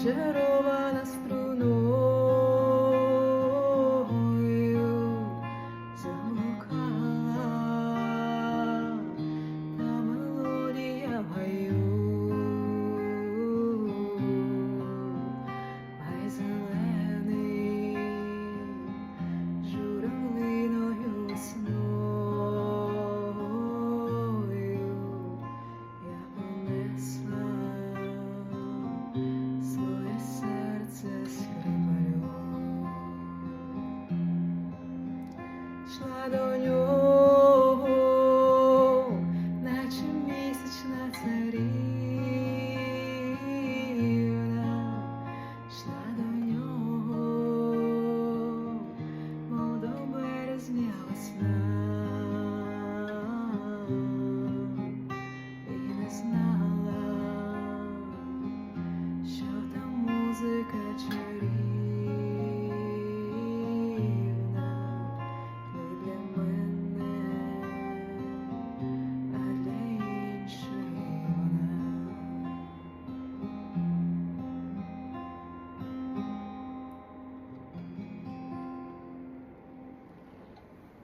зачарована струною, замовкала та мелодія в гаю, гай зелений журавлиною весною я понесла своє серце скрипалю. Шла доню